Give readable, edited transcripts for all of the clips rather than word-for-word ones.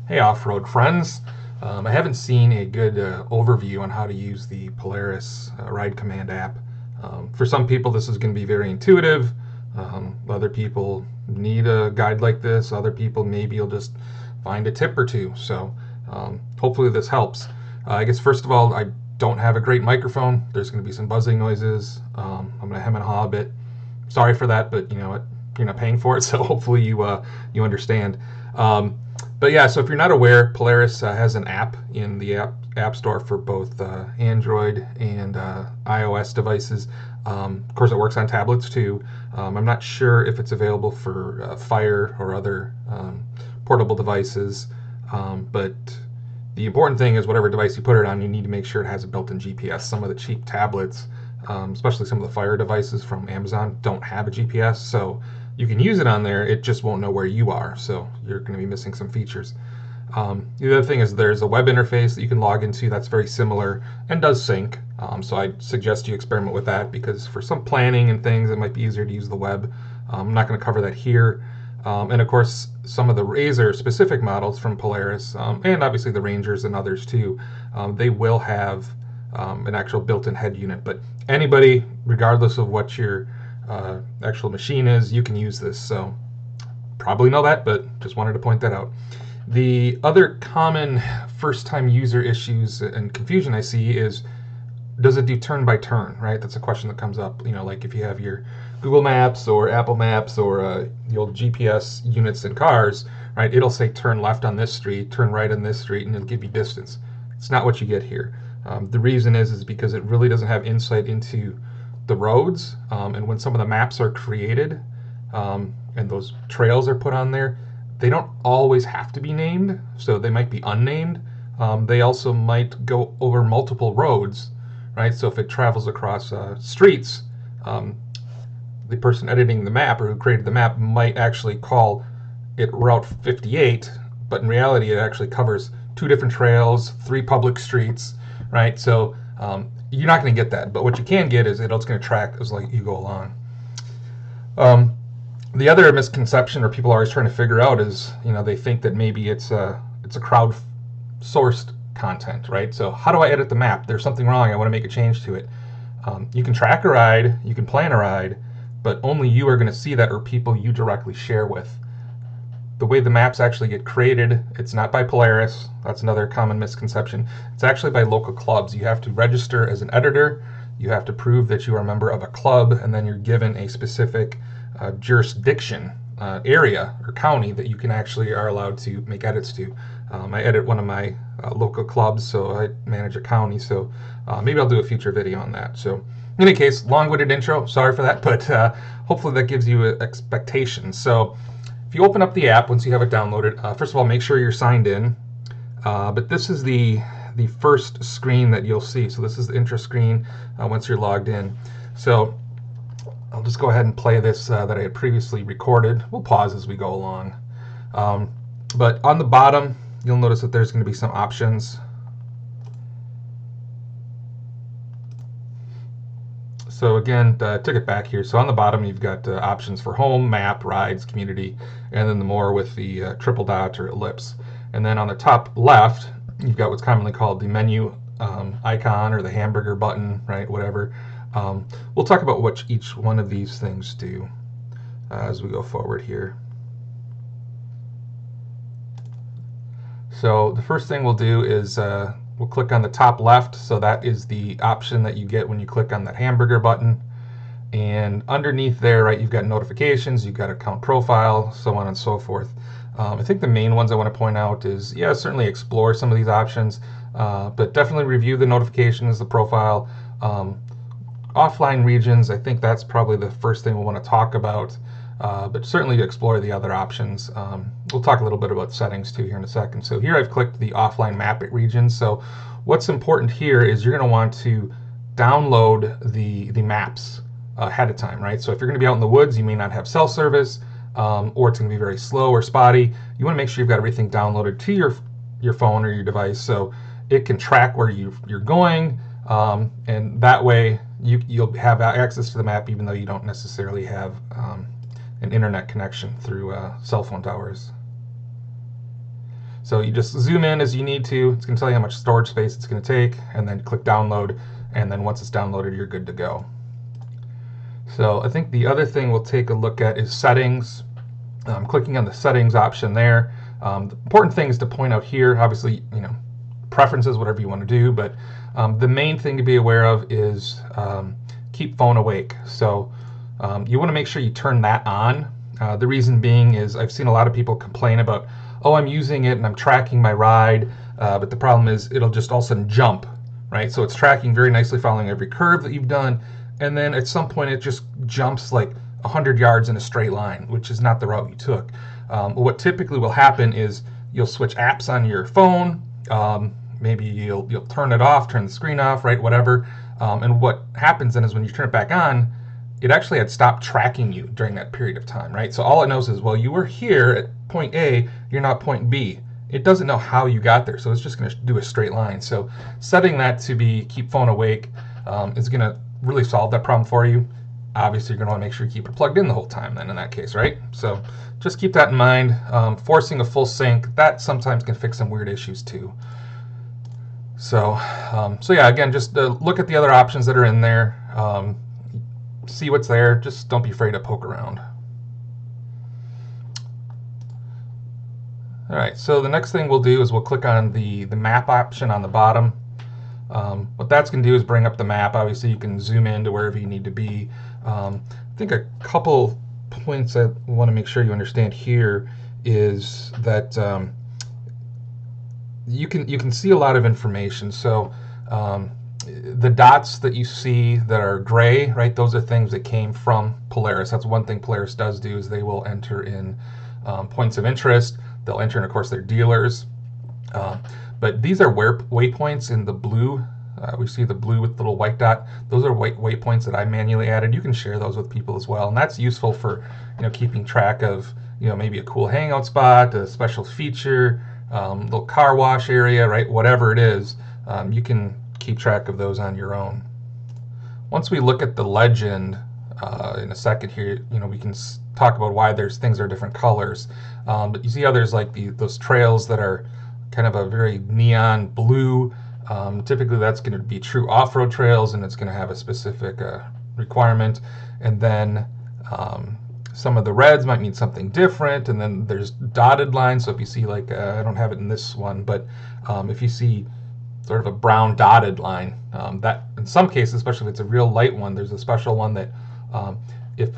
Hey off-road friends, I haven't seen a good overview on how to use the Polaris Ride Command app. For some people this is going to be very intuitive, other people need a guide like this, other people maybe you'll just find a tip or two, so hopefully this helps. I guess first of all, I don't have a great microphone. There's going to be some buzzing noises. I'm going to hem and haw a bit. Sorry for that, but you know what? You're not paying for it, so hopefully you understand. But yeah, so if you're not aware, Polaris has an app in the app Store for both Android and iOS devices. Of course, it works on tablets too. I'm not sure if it's available for Fire or other portable devices, but the important thing is whatever device you put it on, you need to make sure it has a built-in GPS. Some of the cheap tablets, especially some of the Fire devices from Amazon, don't have a GPS, so you can use it on there, it just won't know where you are, so you're going to be missing some features. The other thing is there's a web interface that you can log into that's very similar and does sync, so I suggest you experiment with that because for some planning and things it might be easier to use the web. I'm not going to cover that here. And of course some of the Razor specific models from Polaris, and obviously the Rangers and others too, they will have an actual built-in head unit, but anybody, regardless of what your actual machine is, you can use this, so probably know that, but just wanted to point that out. The other common first-time user issues and confusion I see is, does it do turn by turn, right? That's a question that comes up, you know, like if you have your Google Maps or Apple Maps or the old GPS units in cars, right? It'll say turn left on this street, turn right on this street, and it'll give you distance. It's not what you get here. The reason is because it really doesn't have insight into the roads, and when some of the maps are created and those trails are put on there, they don't always have to be named, so they might be unnamed. They also might go over multiple roads, right? So if it travels across streets, the person editing the map or who created the map might actually call it Route 58, but in reality it actually covers 2 different trails, 3 public streets, right? So you're not going to get that, but what you can get is it's going to track as like you go along. The other misconception, or people are always trying to figure out, is they think that maybe it's a crowd-sourced content, right? So how do I edit the map? There's something wrong. I want to make a change to it. You can track a ride, you can plan a ride, but only you are going to see that, or people you directly share with. The way the maps actually get created, it's not by Polaris. That's another common misconception. It's actually by local clubs. You have to register as an editor. You have to prove that you are a member of a club, and then you're given a specific jurisdiction, area or county that you can actually are allowed to make edits to. I edit one of my local clubs, so I manage a county, so maybe I'll do a future video on that. So in any case, long-winded intro, sorry for that, but hopefully that gives you expectations. So if you open up the app, once you have it downloaded, first of all, make sure you're signed in. But this is the first screen that you'll see. So this is the intro screen once you're logged in. So I'll just go ahead and play this that I had previously recorded. We'll pause as we go along. But on the bottom, you'll notice that there's going to be some options. So again, took it back here. So on the bottom, you've got options for home, map, rides, community, and then the more with the triple dot or ellipse. And then on the top left, you've got what's commonly called the menu icon or the hamburger button, right? Whatever. We'll talk about what each one of these things do as we go forward here. So the first thing we'll do is we'll click on the top left, so that is the option that you get when you click on that hamburger button. And underneath there, right, you've got notifications, you've got account profile, so on and so forth. I think the main ones I want to point out is, yeah, certainly explore some of these options, but definitely review the notifications, the profile. Offline regions, I think that's probably the first thing we'll want to talk about, but certainly explore the other options. We'll talk a little bit about settings too here in a second. So here I've clicked the offline map regions. So what's important here is you're going to want to download the maps ahead of time, right? So if you're going to be out in the woods, you may not have cell service, or it's going to be very slow or spotty. You want to make sure you've got everything downloaded to your phone or your device so it can track where you're going, and that way you'll have access to the map even though you don't necessarily have an internet connection through cell phone towers. So you just zoom in as you need to. It's going to tell you how much storage space it's going to take, and then click download, and then once it's downloaded, you're good to go. So I think the other thing we'll take a look at is settings. Clicking on the settings option there. The important things to point out here, obviously, preferences, whatever you want to do, but the main thing to be aware of is keep phone awake. So you want to make sure you turn that on. The reason being is I've seen a lot of people complain about, oh, I'm using it and I'm tracking my ride, but the problem is it'll just all of a sudden jump, right? So it's tracking very nicely, following every curve that you've done, and then at some point it just jumps like 100 yards in a straight line, which is not the route you took. What typically will happen is you'll switch apps on your phone. Maybe you'll turn it off, turn the screen off, right? Whatever. And what happens then is when you turn it back on, it actually had stopped tracking you during that period of time, right? So all it knows is, well, you were here at point A, you're not point B. It doesn't know how you got there, so it's just going to do a straight line. So setting that to be keep phone awake is going to really solve that problem for you. Obviously, you're going to want to make sure you keep it plugged in the whole time then in that case, right? So just keep that in mind. Forcing a full sync, that sometimes can fix some weird issues too. So yeah, again, just look at the other options that are in there. See what's there. Just don't be afraid to poke around. All right, so the next thing we'll do is we'll click on the map option on the bottom. What that's going to do is bring up the map. Obviously, you can zoom in to wherever you need to be. I think a couple points I want to make sure you understand here is that you can see a lot of information. So the dots that you see that are gray, right? Those are things that came from Polaris. That's one thing Polaris does do is they will enter in points of interest. They'll enter in, of course, their dealers. But these are waypoints in the blue. We see the blue with the little white dot. Those are waypoints that I manually added. You can share those with people as well, and that's useful for keeping track of maybe a cool hangout spot, a special feature, little car wash area, right? Whatever it is, you can keep track of those on your own. Once we look at the legend in a second here, we can talk about why there's things that are different colors. But you see how there's like those trails that are kind of a very neon blue. Typically that's going to be true off-road trails, and it's going to have a specific requirement. And then some of the reds might mean something different, and then there's dotted lines. So if you see like I don't have it in this one, but if you see sort of a brown dotted line, that in some cases, especially if it's a real light one, there's a special one that if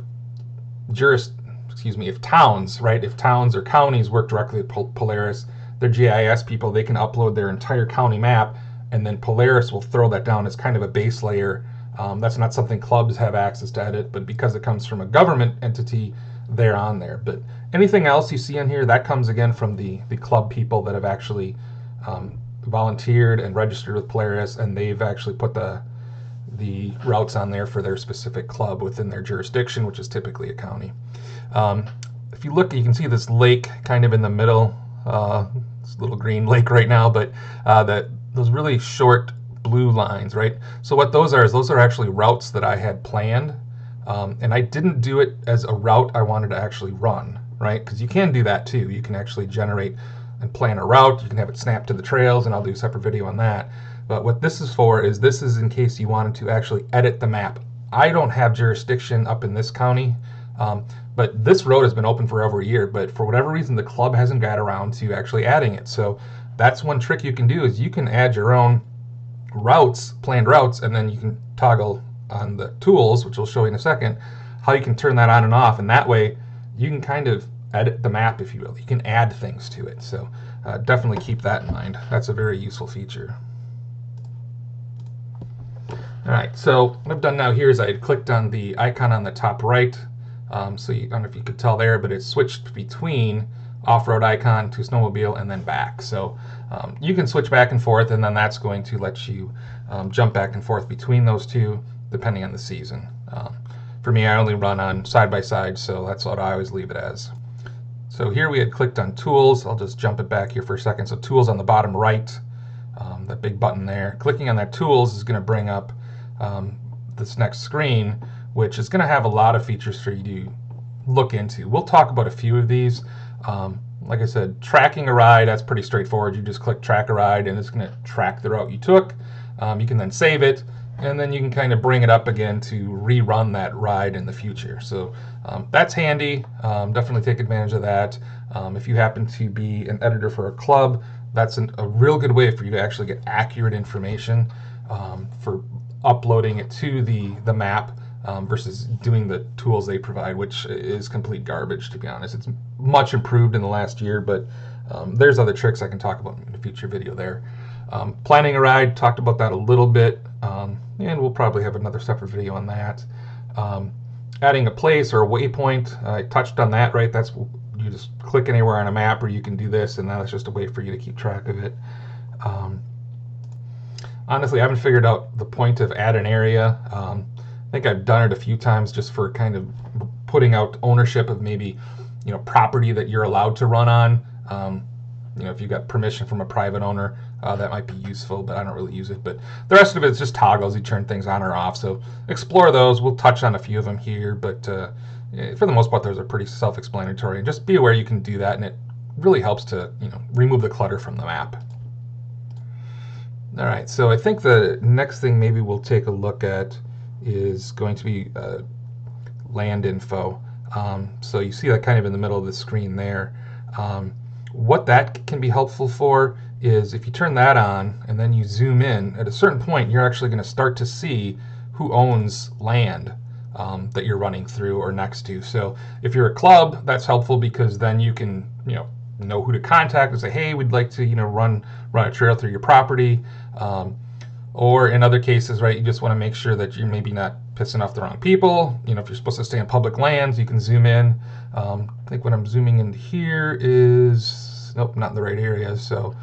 towns, right, if towns or counties work directly with Polaris, their GIS people, they can upload their entire county map, and then Polaris will throw that down as kind of a base layer. That's not something clubs have access to edit, but because it comes from a government entity, they're on there. But anything else you see on here, that comes again from the club people that have actually volunteered and registered with Polaris, and they've actually put the routes on there for their specific club within their jurisdiction, which is typically a county. If you look, you can see this lake kind of in the middle. It's a little green lake right now, but those really short blue lines, right? So what those are is those are actually routes that I had planned, and I didn't do it as a route I wanted to actually run, right? Because you can do that too. You can actually generate and plan a route. You can have it snap to the trails, and I'll do a separate video on that. But what this is for is this is in case you wanted to actually edit the map. I don't have jurisdiction up in this county, but this road has been open for over a year, but for whatever reason the club hasn't got around to actually adding it. So that's one trick you can do is you can add your own routes, planned routes, and then you can toggle on the tools, which I'll show you in a second, how you can turn that on and off, and that way you can kind of edit the map, if you will. You can add things to it. So definitely keep that in mind. That's a very useful feature. All right, so what I've done now here is I had clicked on the icon on the top right. So I don't know if you could tell there, but it switched between off-road icon to snowmobile and then back. So you can switch back and forth, and then that's going to let you jump back and forth between those two depending on the season. For me, I only run on side-by-side, so that's what I always leave it as. So here we had clicked on tools. I'll just jump it back here for a second. So tools on the bottom right, that big button there. Clicking on that tools is going to bring up this next screen, which is going to have a lot of features for you to look into. We'll talk about a few of these, like I said, tracking a ride, that's pretty straightforward. You just click track a ride and it's going to track the route you took. You can then save it, and then you can kind of bring it up again to rerun that ride in the future. So that's handy. Definitely take advantage of that. If you happen to be an editor for a club, that's a real good way for you to actually get accurate information for uploading it to the map versus doing the tools they provide, which is complete garbage, to be honest. It's much improved in the last year, but there's other tricks I can talk about in a future video there. Planning a ride, talked about that a little bit, and we'll probably have another separate video on that. Adding a place or a waypoint, I touched on that, right? That's, you just click anywhere on a map, or you can do this, and that's just a way for you to keep track of it. Honestly, I haven't figured out the point of add an area. I think I've done it a few times just for kind of putting out ownership of maybe, property that you're allowed to run on. If you got permission from a private owner, that might be useful, but I don't really use it. But the rest of it is just toggles. You turn things on or off. So explore those. We'll touch on a few of them here, but for the most part, those are pretty self-explanatory. And just be aware you can do that, and it really helps to remove the clutter from the map. All right, so I think the next thing maybe we'll take a look at is going to be land info. So you see that kind of in the middle of the screen there. What that can be helpful for is if you turn that on and then you zoom in, at a certain point you're actually going to start to see who owns land that you're running through or next to. So if you're a club, that's helpful because then you can know who to contact and say, hey, we'd like to run a trail through your property. Or in other cases, right, you just want to make sure that you're maybe not pissing off the wrong people. If you're supposed to stay on public lands, you can zoom in. I think what I'm zooming in here is, nope, not in the right area. So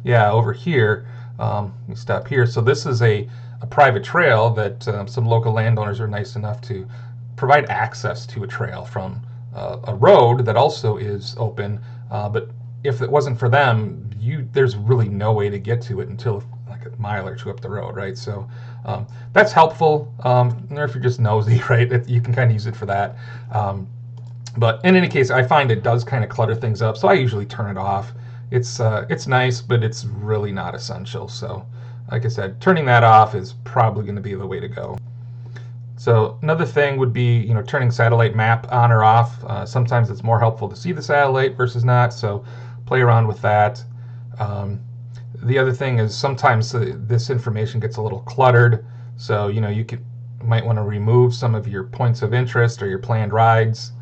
yeah, over here, let me stop here. So this is a private trail that some local landowners are nice enough to provide access to a trail from a road that also is open. But if it wasn't for them, there's really no way to get to it until like a mile or two up the road, right? So that's helpful. Or if you're just nosy, right, you can kind of use it for that. But in any case, I find it does kind of clutter things up, so I usually turn it off. It's nice, but it's really not essential. So like I said, turning that off is probably going to be the way to go. So another thing would be turning satellite map on or off. Sometimes it's more helpful to see the satellite versus not, so play around with that. The other thing is sometimes this information gets a little cluttered, so you might want to remove some of your points of interest or your planned rides.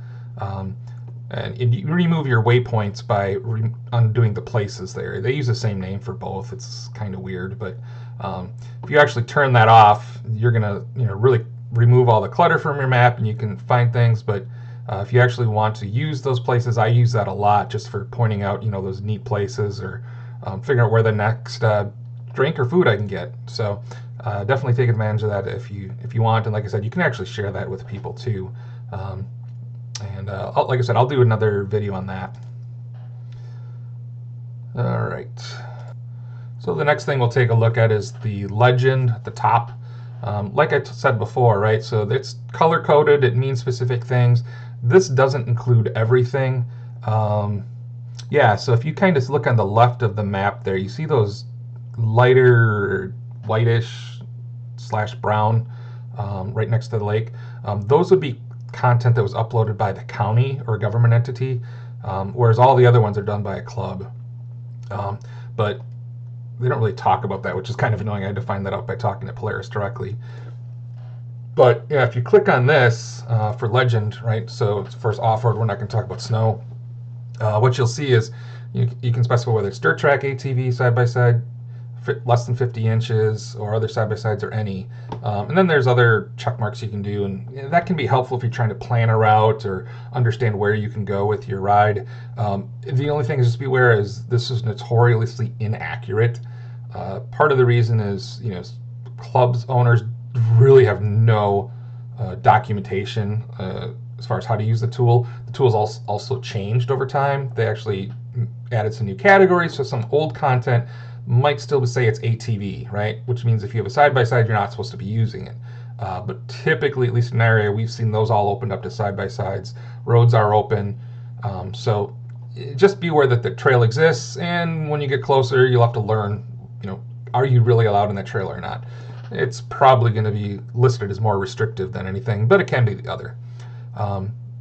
And you remove your waypoints by undoing the places there. They use the same name for both. It's kind of weird, but if you actually turn that off, you're gonna really remove all the clutter from your map, and you can find things. But if you actually want to use those places, I use that a lot just for pointing out those neat places or figuring out where the next drink or food I can get. So definitely take advantage of that if you want. And like I said, you can actually share that with people too. Like I said, I'll do another video on that. All right. So the next thing we'll take a look at is the legend at the top. Like I said before, right? So it's color coded. It means specific things. This doesn't include everything. Yeah. So if you kind of look on the left of the map there, you see those lighter whitish / brown right next to the lake. Those would be content that was uploaded by the county or government entity, whereas all the other ones are done by a club. But they don't really talk about that, which is kind of annoying. I had to find that out by talking to Polaris directly. But yeah, if you click on this for legend, right, so first off-road, we're not going to talk about snow. What you'll see is you can specify whether it's dirt track, ATV, side-by-side, less than 50 inches, or other side-by-sides, or any. And then there's other check marks you can do, and that can be helpful if you're trying to plan a route or understand where you can go with your ride. The only thing is just be aware is this is notoriously inaccurate. Part of the reason is clubs owners really have no documentation as far as how to use the tool. The tool's also changed over time. They actually added some new categories, so some old content might still say it's ATV, right? Which means if you have a side-by-side, you're not supposed to be using it. But typically, at least in our area, we've seen those all opened up to side-by-sides. Roads are open. So just be aware that the trail exists, and when you get closer, you'll have to learn, are you really allowed in that trail or not? It's probably going to be listed as more restrictive than anything, but it can be the other.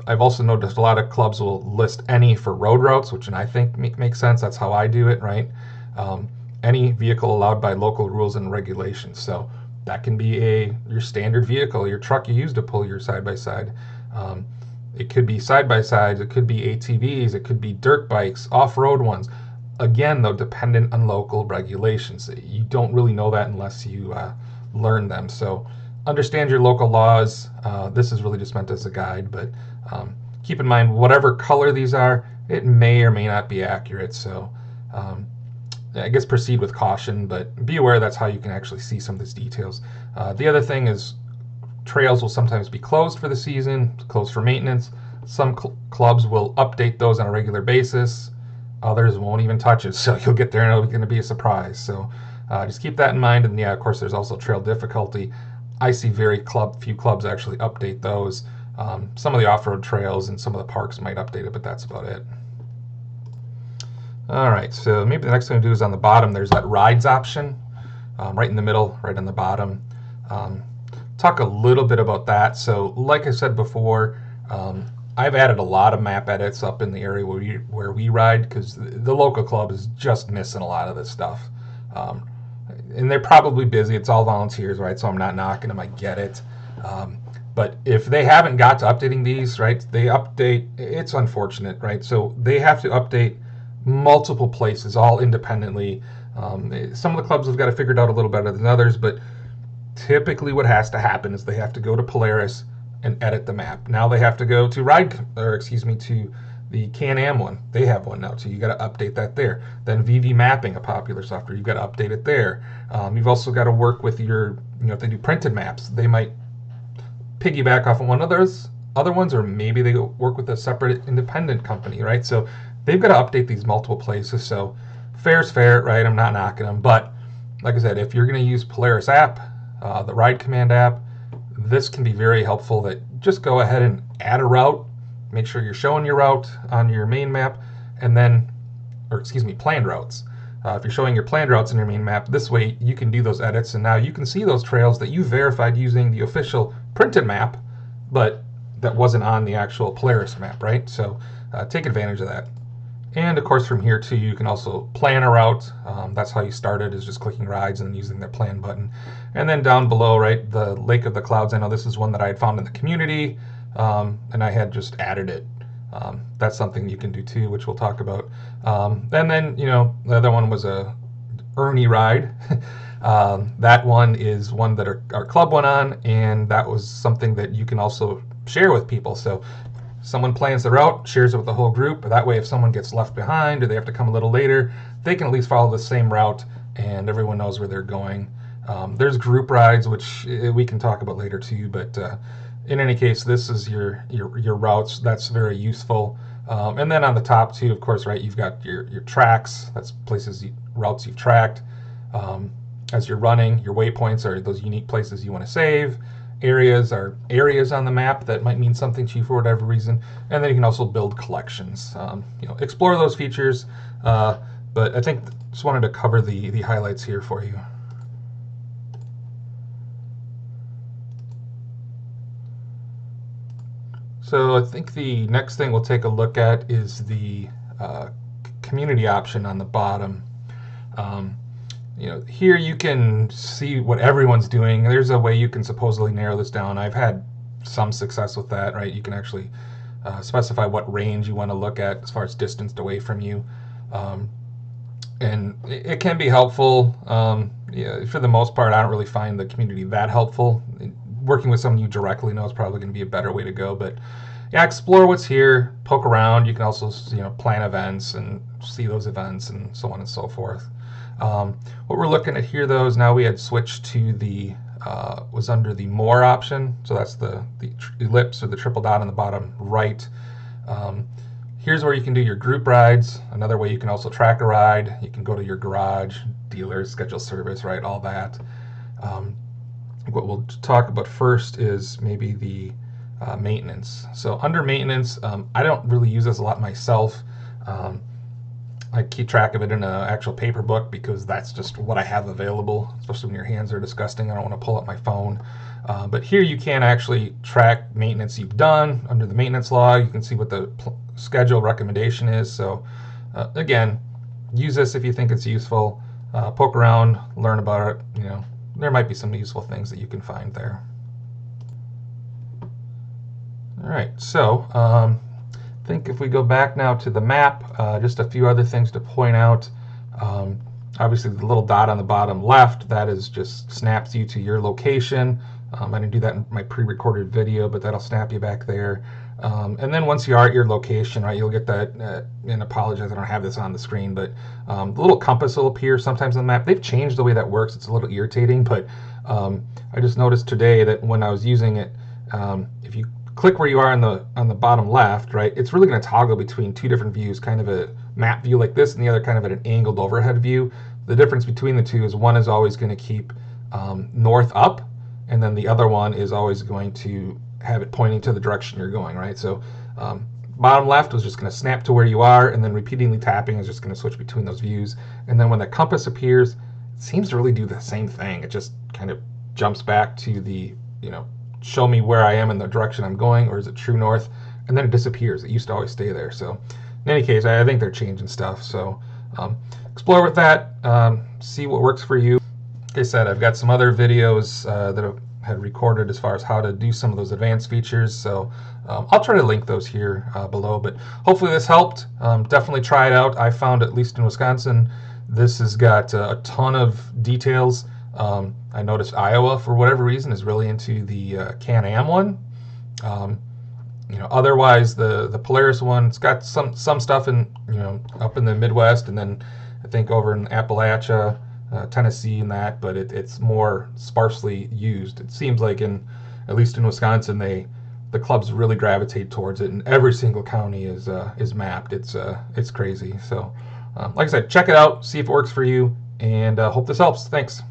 I've also noticed a lot of clubs will list any for road routes, which I think makes sense. That's how I do it, right? Any vehicle allowed by local rules and regulations. So that can be your standard vehicle, your truck you use to pull your side-by-side. It could be side-by-sides, it could be ATVs, it could be dirt bikes, off-road ones. Again, though, dependent on local regulations. You don't really know that unless you learn them. So understand your local laws. This is really just meant as a guide, but keep in mind, whatever color these are, it may or may not be accurate. So I guess proceed with caution, but be aware that's how you can actually see some of these details. The other thing is trails will sometimes be closed for the season, closed for maintenance. Some clubs will update those on a regular basis. Others won't even touch it, so you'll get there and it's going to be a surprise. So just keep that in mind. And yeah, of course, there's also trail difficulty. I see very few clubs actually update those. Some of the off-road trails and some of the parks might update it, but that's about it. All right, so maybe the next thing to do is on the bottom, there's that rides option, right in the middle, right on the bottom. Talk a little bit about that. So like I said before, I've added a lot of map edits up in the area where we ride, because the local club is just missing a lot of this stuff. And they're probably busy. It's all volunteers, right? So I'm not knocking them. I get it. But if they haven't got to updating these, right, they update. It's unfortunate, right? So they have to update multiple places all independently. Some of the clubs have got it figured out a little better than others, but typically what has to happen is they have to go to Polaris and edit the map. Now they have to go to to the Can-Am one. They have one now too. You got to update that there. Then VV Mapping, a popular software, you've got to update it there. You've also got to work with your, if they do printed maps, they might piggyback off of one of those other ones, or maybe they work with a separate independent company, right? So they've got to update these multiple places. So fair's fair, right? I'm not knocking them, but like I said, if you're going to use Polaris app, the Ride Command app, this can be very helpful. That just go ahead and add a route, make sure you're showing your route on your main map, and then, planned routes. If you're showing your planned routes in your main map, this way you can do those edits, and now you can see those trails that you verified using the official printed map, but that wasn't on the actual Polaris map, right? So take advantage of that. And of course, from here too, you can also plan a route. That's how you started, is just clicking rides and using the plan button. And then down below, right, the Lake of the Clouds. I know this is one that I had found in the community, and I had just added it. That's something you can do too, which we'll talk about. And then, the other one was a Ernie ride. That one is one that our club went on, and that was something that you can also share with people. So someone plans the route, shares it with the whole group. That way, if someone gets left behind or they have to come a little later, they can at least follow the same route, and everyone knows where they're going. There's group rides, which we can talk about later too, but in any case, this is your routes. That's very useful. And then on the top too, of course, right, you've got your tracks. That's routes you've tracked. As you're running, your waypoints are those unique places you want to save. Areas are areas on the map that might mean something to you for whatever reason. And then you can also build collections. Explore those features. But I think just wanted to cover the highlights here for you. So I think the next thing we'll take a look at is the community option on the bottom. Here you can see what everyone's doing. There's a way you can supposedly narrow this down. I've had some success with that, right? You can actually specify what range you want to look at as far as distanced away from you. And it can be helpful. For the most part, I don't really find the community that helpful. Working with someone you directly know is probably going to be a better way to go. But yeah, explore what's here, poke around. You can also plan events and see those events and so on and so forth. What we're looking at here, though, is now we had switched to the was under the more option. So that's the ellipse or the triple dot on the bottom right. Here's where you can do your group rides. Another way you can also track a ride. You can go to your garage, dealers, schedule service, right? All that. What we'll talk about first is maybe the maintenance. So under maintenance, I don't really use this a lot myself. I keep track of it in an actual paper book because that's just what I have available, especially when your hands are disgusting. I don't want to pull up my phone. But here you can actually track maintenance you've done under the maintenance log. You can see what the schedule recommendation is. So again, use this if you think it's useful. Poke around, learn about it. You know, there might be some useful things that you can find there. All right, so I think if we go back now to the map, just a few other things to point out. Obviously, the little dot on the bottom left, that is just snaps you to your location. I didn't do that in my pre-recorded video, but that'll snap you back there. And then once you are at your location, right, you'll get that, and apologize, I don't have this on the screen, but the little compass will appear sometimes on the map. They've changed the way that works. It's a little irritating, but I just noticed today that when I was using it, if you click where you are on the bottom left, right, it's really going to toggle between two different views, kind of a map view like this, and the other kind of at an angled overhead view. The difference between the two is one is always going to keep north up, and then the other one is always going to have it pointing to the direction you're going, right? So bottom left was just going to snap to where you are, and then repeatedly tapping is just going to switch between those views. And then when the compass appears, it seems to really do the same thing. It just kind of jumps back to the, you know, show me where I am in the direction I'm going, or is it true north? And then it disappears. It used to always stay there. So in any case, I think they're changing stuff. So explore with that, see what works for you. Like I said, I've got some other videos that I've had recorded as far as how to do some of those advanced features. So I'll try to link those here below, but hopefully this helped. Definitely try it out. I found, at least in Wisconsin, this has got a ton of details. I noticed Iowa, for whatever reason, is really into the Can-Am one. You know, otherwise the Polaris one, it's got some stuff in, you know, up in the Midwest, and then I think over in Appalachia, Tennessee, and that, but it's more sparsely used. It seems like at least in Wisconsin, the clubs really gravitate towards it, and every single county is mapped. It's crazy. So, like I said, check it out, see if it works for you, and hope this helps. Thanks.